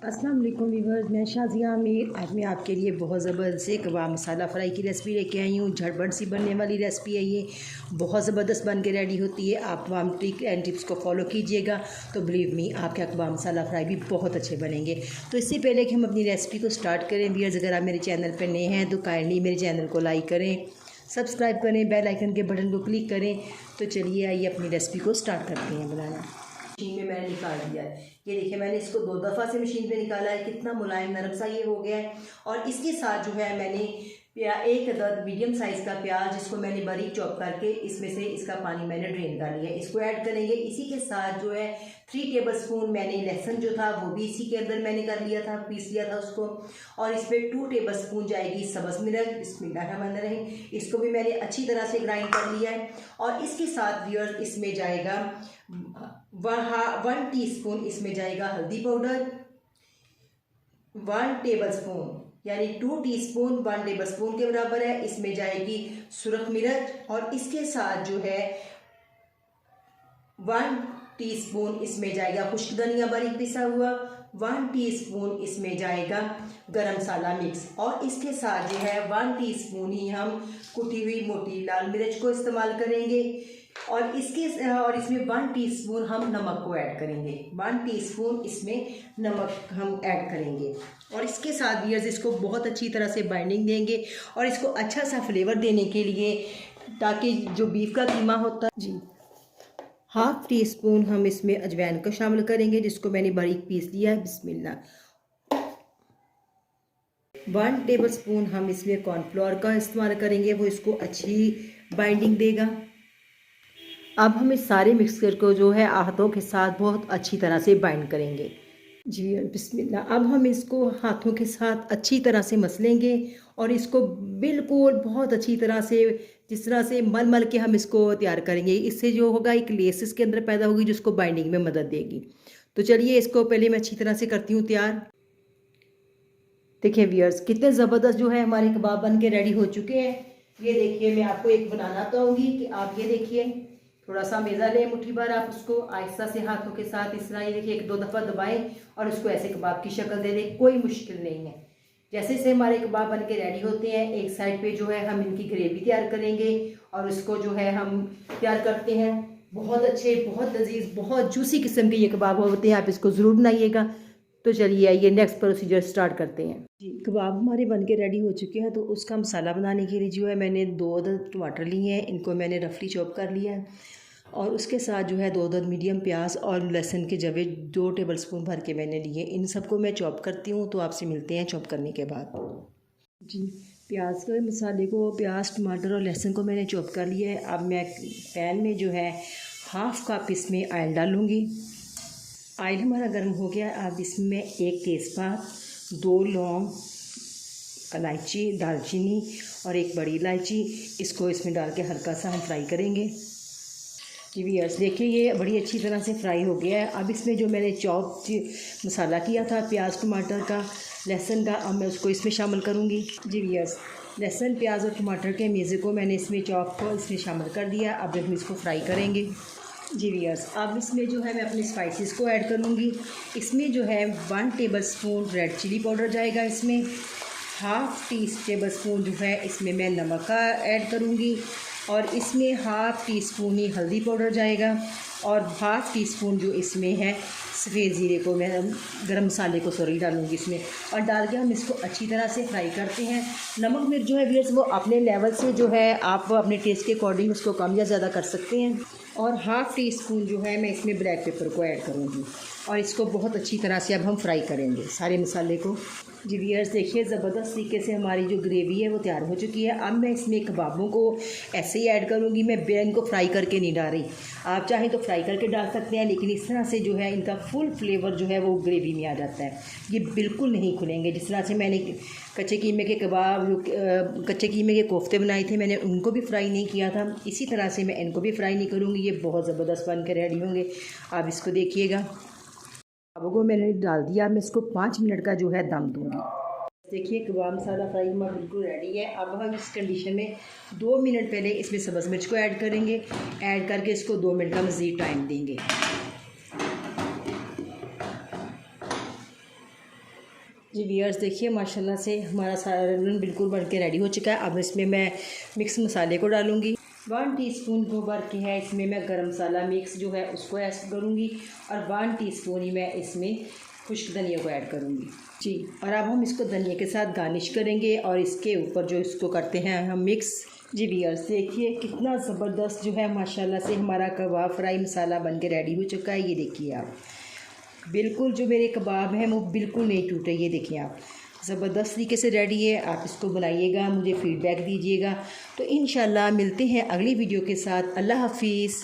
अस्सलाम वालेकुम व्यूअर्स, मैं शाज़िया आमिर। आज मैं आपके लिए बहुत ज़बरदस्त से कबाब मसाला फ्राई की रेसिपी लेके आई हूँ। झटपट सी बनने वाली रेसिपी है ये, बहुत ज़बरदस्त बन के रेडी होती है। आप तमाम ट्रिक एंड टिप्स को फॉलो कीजिएगा तो बिलीव मी आपके कबाब मसाला फ्राई भी बहुत अच्छे बनेंगे। तो इससे पहले कि हम अपनी रेसिपी को स्टार्ट करें व्यूअर्स, अगर आप मेरे चैनल पर नए हैं तो काइंडली मेरे चैनल को लाइक करें, सब्सक्राइब करें, बेल आइकन के बटन को क्लिक करें। तो चलिए आइए अपनी रेसिपी को स्टार्ट करते हैं बनाना। मशीन में मैंने निकाल दिया है, ये देखिए मैंने इसको 2 दफ़ा से मशीन पे निकाला है। कितना मुलायम नरम सा ये हो गया है। और इसके साथ जो है मैंने एक अदद मीडियम साइज़ का प्याज, जिसको मैंने बारीक चॉप करके इसमें से इसका पानी मैंने ड्रेन कर लिया है, इसको ऐड करेंगे। इसी के साथ जो है 3 टेबलस्पून मैंने लहसुन जो था वो भी इसी के अंदर मैंने कर लिया था, पीस लिया था उसको। और इसमें 2 टेबलस्पून जाएगी सब्ज़ मिर्च, बिस्मिल्लाहिर्रहमानिर्रहीम, इसको भी मैंने अच्छी तरह से ग्राइंड कर लिया है। और इसके साथ व्यूअर्स इसमें जाएगा 1 टीस्पून इसमें जाएगा हल्दी पाउडर, 1 टेबलस्पून यानी 2 टीस्पून 1 टेबलस्पून के बराबर है इसमें जाएगी सुरख मिर्च। और इसके साथ जो है 1 टीस्पून इसमें जाएगा खुश्क धनिया बारीक पिसा हुआ, 1 टीस्पून इसमें जाएगा गरम मसाला मिक्स। और इसके साथ जो है 1 टीस्पून ही हम कुटी हुई मोटी लाल मिर्च को इस्तेमाल करेंगे। और इसमें 1 टीस्पून हम नमक को ऐड करेंगे, 1 टीस्पून इसमें नमक हम ऐड करेंगे। और इसके साथ व्यूअर्स इसको बहुत अच्छी तरह से बाइंडिंग देंगे और इसको अच्छा सा फ्लेवर देने के लिए, ताकि जो बीफ का कीमा होता है जी, 1/2 टीस्पून हम इसमें अजवाइन को शामिल करेंगे, जिसको मैंने बारीक पीस लिया है। बिस्मिल्लाह। 1 टेबलस्पून हम इसमें कॉर्नफ्लोर का इस्तेमाल करेंगे, वो इसको अच्छी बाइंडिंग देगा। अब हम इस सारे मिक्सचर को जो है हाथों के साथ बहुत अच्छी तरह से बाइंड करेंगे जी। बिस्मिल्लाह। अब हम इसको हाथों के साथ अच्छी तरह से मसलेंगे और इसको बिल्कुल बहुत अच्छी तरह से, जिस तरह से मल मल के हम इसको तैयार करेंगे, इससे जो होगा एक लेस इसके अंदर पैदा होगी जो उसको बाइंडिंग में मदद देगी। तो चलिए इसको पहले मैं अच्छी तरह से करती हूँ तैयार। देखिए व्यूअर्स कितने ज़बरदस्त जो है हमारे कबाब बन के रेडी हो चुके हैं। ये देखिए मैं आपको एक बनाना चाहूँगी कि आप ये देखिए, थोड़ा सा मैदा लें मुट्ठी भर, आप उसको आहिस्ता से हाथों के साथ इस तरह ये देखिए 1-2 दफ़ा दबाएं और उसको ऐसे कबाब की शक्ल दे दें, कोई मुश्किल नहीं है। जैसे से हमारे कबाब बन के रेडी होते हैं, एक साइड पे जो है हम इनकी ग्रेवी तैयार करेंगे और उसको जो है हम तैयार करते हैं। बहुत अच्छे, बहुत लजीज, बहुत जूसी किस्म के ये कबाब होते हैं, आप इसको ज़रूर बनाइएगा। तो चलिए आइए नेक्स्ट प्रोसीजर स्टार्ट करते हैं जी। कबाब हमारे बन के रेडी हो चुके हैं, तो उसका मसाला बनाने के लिए जो है मैंने 2 अदद टमाटर लिए हैं, इनको मैंने रफली चॉप कर लिया है। और उसके साथ जो है 2 अदद मीडियम प्याज और लहसुन के जवे 2 टेबलस्पून भर के मैंने लिए। इन सबको मैं चॉप करती हूँ, तो आपसे मिलते हैं चॉप करने के बाद जी। प्याज के मसाले को, प्याज टमाटर और लहसुन को मैंने चॉप कर लिया है। अब मैं पैन में जो है 1/2 कप इसमें ऑयल डालूँगी। ऑयल हमारा गर्म हो गया, अब इसमें 1 तेज़पात, 2 लौंग, इलायची, दालचीनी और 1 बड़ी इलायची, इसको इसमें डाल के हल्का सा हम फ्राई करेंगे जी। व्यूअर्स देखिए ये बड़ी अच्छी तरह से फ्राई हो गया है। अब इसमें जो मैंने चॉप मसाला किया था प्याज टमाटर का, लहसुन का, अब मैं उसको इसमें शामिल करूँगी जी। व्यूअर्स लहसुन प्याज और टमाटर के मेज़े को मैंने इसमें चॉप को इसमें शामिल कर दिया। अब हम इसको फ्राई करेंगे जी। व्यूअर्स अब इसमें जो है मैं अपने स्पाइसेस को ऐड करूँगी। इसमें जो है 1 टेबलस्पून रेड चिली पाउडर जाएगा, इसमें 1/2 टेबलस्पून जो है इसमें मैं नमक का ऐड करूँगी। और इसमें 1/2 टीस्पून ही हल्दी पाउडर जाएगा और 1/2 टीस्पून जो इसमें है सफ़ेद ज़ीरे को मैं गरम मसाले को डालूँगी इसमें। और डाल के हम इसको अच्छी तरह से फ्राई करते हैं। नमक मिर्च जो है व्यूअर्स वो अपने लेवल से जो है आप अपने टेस्ट के अकॉर्डिंग उसको कम या ज़्यादा कर सकते हैं। और 1/2 टीस्पून जो है मैं इसमें ब्लैक पेपर को ऐड करूँगी और इसको बहुत अच्छी तरह से अब हम फ्राई करेंगे सारे मसाले को जी। व्यूअर्स देखिए ज़बरदस्त तरीके से हमारी जो ग्रेवी है वो तैयार हो चुकी है। अब मैं इसमें कबाबों को ऐसे ही ऐड करूँगी, मैं इनको फ्राई करके नहीं डाल रही। आप चाहें तो फ्राई करके डाल सकते हैं, लेकिन इस तरह से जो है इनका फुल फ्लेवर जो है वो ग्रेवी में आ जाता है। ये बिल्कुल नहीं खुलेंगे। जिस तरह से मैंने कच्चे कीमे के कबाब, कच्चे कीमे के कोफ्ते बनाए थे, मैंने उनको भी फ्राई नहीं किया था, इसी तरह से मैं इनको भी फ्राई नहीं करूँगी। ये बहुत ज़बरदस्त बन के रेडी होंगे। आप इसको देखिएगा। अब को मैंने डाल दिया, मैं इसको 5 मिनट का जो है दम दूँगी। देखिए कबाब मसाला फ्राई हमारा बिल्कुल रेडी है। अब हम इस कंडीशन में 2 मिनट पहले इसमें सब्ज़ मिर्च को ऐड करेंगे, ऐड करके इसको 2 मिनट का मज़ीद टाइम देंगे। जी व्यूअर्स देखिए माशाल्लाह से हमारा सालन बिल्कुल बन के रेडी हो चुका है। अब इसमें मैं मिक्स मसाले को डालूँगी। 1 टीस्पून जो भर के है इसमें मैं गरम मसाला मिक्स जो है उसको ऐड करूँगी और 1 टीस्पून ही मैं इसमें खुश्क धनिया को ऐड करूँगी जी। और अब हम इसको धनिया के साथ गार्निश करेंगे और इसके ऊपर जो इसको करते हैं हम मिक्स। जी व्यूअर्स देखिए कितना ज़बरदस्त जो है माशाल्लाह से हमारा कबाब फ्राई मसाला बन के रेडी हो चुका है। ये देखिए आप, बिल्कुल जो मेरे कबाब हैं वो बिल्कुल नहीं टूटे। ये देखिए आप, ज़बरदस्त तरीके से रेडी है। आप इसको बनाइएगा, मुझे फ़ीडबैक दीजिएगा। तो इंशाल्लाह मिलते हैं अगली वीडियो के साथ। अल्लाह हाफिज़।